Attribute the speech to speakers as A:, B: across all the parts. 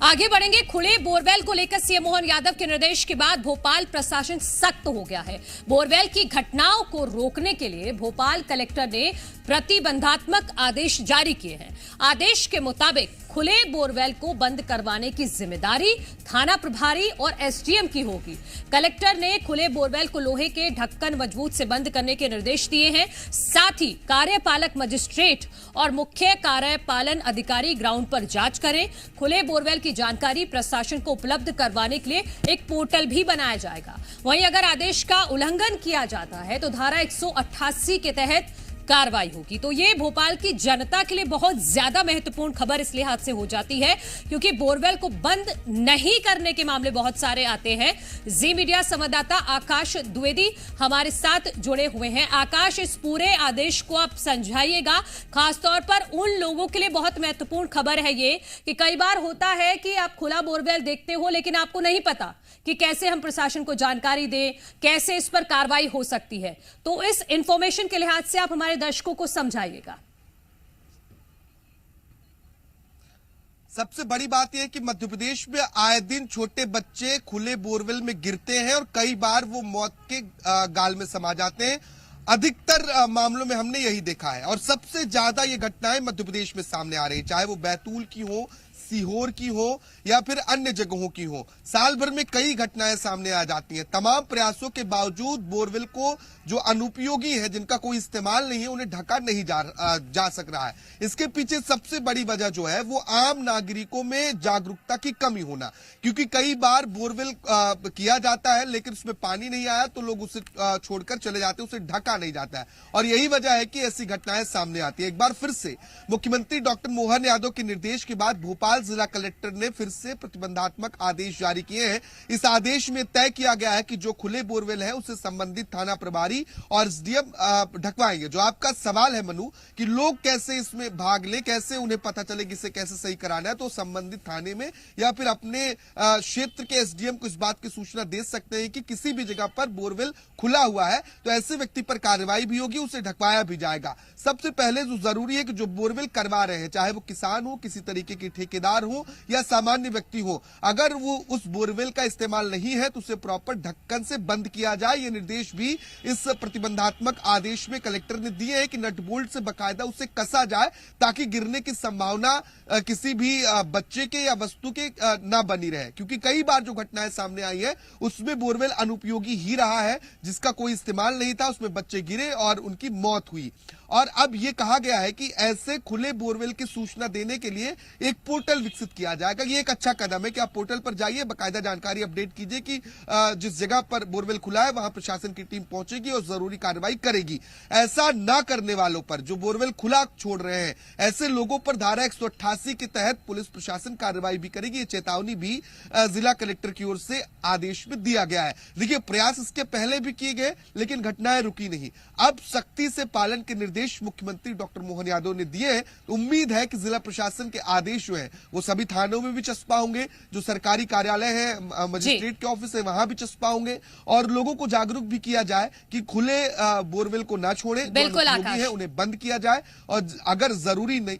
A: आगे बढ़ेंगे। खुले बोरवेल को लेकर सीएम मोहन यादव के निर्देश के बाद भोपाल प्रशासन सख्त हो गया है। बोरवेल की घटनाओं को रोकने के लिए भोपाल कलेक्टर ने प्रतिबंधात्मक आदेश जारी किए हैं। आदेश के मुताबिक खुले बोरवेल को बंद करवाने की जिम्मेदारी थाना प्रभारी और एसडीएम की होगी। कलेक्टर ने खुले बोरवेल को लोहे के ढक्कन मजबूत से बंद करने के निर्देश दिए हैं। साथ ही कार्यपालक मजिस्ट्रेट और मुख्य कार्यपालन अधिकारी ग्राउंड पर जांच करें। खुले बोरवेल की जानकारी प्रशासन को उपलब्ध करवाने के लिए एक पोर्टल भी बनाया जाएगा। वहीं अगर आदेश का उल्लंघन किया जाता है तो धारा 188 के तहत कार्रवाई होगी। तो ये भोपाल की जनता के लिए बहुत ज्यादा महत्वपूर्ण खबर इस लिहाज से हो जाती है क्योंकि बोरवेल को बंद नहीं करने के मामले बहुत सारे आते हैं। जी मीडिया संवाददाता आकाश द्विवेदी हमारे साथ जुड़े हुए हैं। आकाश, इस पूरे आदेश को आप समझाइएगा। खासतौर पर उन लोगों के लिए बहुत महत्वपूर्ण खबर है ये कि कई बार होता है कि आप खुला बोरवेल देखते हो लेकिन आपको नहीं पता कि कैसे हम प्रशासन को जानकारी दें, कैसे इस पर कार्रवाई हो सकती है। तो इस इंफॉर्मेशन के लिहाज से आप हमारे दर्शकों को समझाइएगा।
B: सबसे बड़ी बात यह है कि मध्य प्रदेश में आए दिन छोटे बच्चे खुले बोरवेल में गिरते हैं और कई बार वो मौत के गाल में समा जाते हैं। अधिकतर मामलों में हमने यही देखा है और सबसे ज्यादा ये घटनाएं मध्य प्रदेश में सामने आ रही है, चाहे वो बैतूल की हो, सीहोर की हो या फिर अन्य जगहों की हो। साल भर में कई घटनाएं सामने आ जाती हैं। तमाम प्रयासों के बावजूद बोरवेल को जो अनुपयोगी है, जिनका कोई इस्तेमाल नहीं है, उन्हें ढका नहीं जा सक रहा है। इसके पीछे सबसे बड़ी वजह जो है वो आम नागरिकों में जागरूकता की कमी होना, क्योंकि कई बार बोरवेल किया जाता है लेकिन उसमें पानी नहीं आया तो लोग उसे छोड़कर चले जाते हैं, उसे ढका नहीं जाता है और यही वजह है कि ऐसी घटनाएं सामने आती है। एक बार फिर से मुख्यमंत्री डॉक्टर मोहन यादव के निर्देश के बाद भोपाल जिला कलेक्टर ने फिर से प्रतिबंधात्मक आदेश जारी किए हैं। इस आदेश में तय किया गया है कि जो खुले बोरवेल है उसे संबंधित थाना प्रभारी और एसडीएम ढकवाएंगे। जो आपका सवाल है मनु कि लोग कैसे इसमें भाग ले, कैसे उन्हें पता चले कि इसे कैसे सही कराना है, तो संबंधित थाने में या फिर अपने क्षेत्र के एसडीएम को इस बात की सूचना दे सकते हैं कि किसी भी जगह पर बोरवेल खुला हुआ है तो ऐसे व्यक्ति पर कार्रवाई भी होगी, उसे ढकवाया भी जाएगा। सबसे पहले जो जरूरी है कि जो बोरवेल करवा रहे हैं, चाहे वो किसान हो, किसी तरीके के ठेकेदार हो या सामान्य व्यक्ति हो, अगर वो उस बोरवेल का इस्तेमाल नहीं है तो उसे प्रॉपर ढक्कन से बंद किया जाए। ये निर्देश भी इस प्रतिबंधात्मक आदेश में कलेक्टर ने दिए हैं कि नट बोल्ट से बकायदा उसे कसा जाए ताकि गिरने की संभावना किसी भी बच्चे के या वस्तु के ना बनी रहे, क्योंकि कई बार जो घटनाएं सामने आई है उसमें बोरवेल अनुपयोगी ही रहा है, जिसका कोई इस्तेमाल नहीं था, उसमें बच्चे गिरे और उनकी मौत हुई। और अब यह कहा गया है कि ऐसे खुले बोरवेल की सूचना देने के लिए एक पोर्टल विकसित किया जाएगा। ये एक अच्छा कदम है कि आप पोर्टल पर जाइए, बाकायदा जानकारी अपडेट कीजिए कि जिस जगह पर बोरवेल खुला है वहां प्रशासन की टीम पहुंचेगी और जरूरी कार्रवाई करेगी। ऐसा ना करने वालों पर, जो बोरवेल खुला छोड़ रहे हैं, ऐसे लोगों पर धारा 188 के तहत पुलिस प्रशासन कार्रवाई भी करेगी। ये चेतावनी भी जिला कलेक्टर की ओर से आदेश में दिया गया है। देखिए, प्रयास इसके पहले भी किए गए लेकिन घटनाएं रुकी नहीं। अब सख्ती से पालन के निर्देश मुख्यमंत्री डॉक्टर मोहन यादव ने दिए हैं। तो उम्मीद है कि जिला प्रशासन के आदेश जो है वो सभी थानों में भी चस्पा होंगे, जो सरकारी कार्यालय है, मजिस्ट्रेट के ऑफिस है, वहां भी चस्पा होंगे और लोगों को जागरूक भी किया जाए कि खुले बोरवेल को ना छोड़े,
A: बिल्कुल
B: है उन्हें बंद किया जाए और अगर जरूरी नहीं।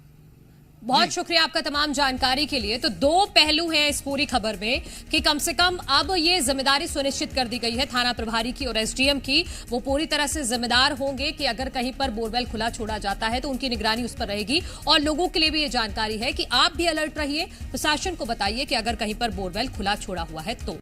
A: बहुत शुक्रिया आपका तमाम जानकारी के लिए। तो दो पहलू हैं इस पूरी खबर में कि कम से कम अब ये जिम्मेदारी सुनिश्चित कर दी गई है थाना प्रभारी की और एसडीएम की। वो पूरी तरह से जिम्मेदार होंगे कि अगर कहीं पर बोरवेल खुला छोड़ा जाता है तो उनकी निगरानी उस पर रहेगी। और लोगों के लिए भी ये जानकारी है कि आप भी अलर्ट रहिए, प्रशासन को बताइए कि अगर कहीं पर बोरवेल खुला छोड़ा हुआ है तो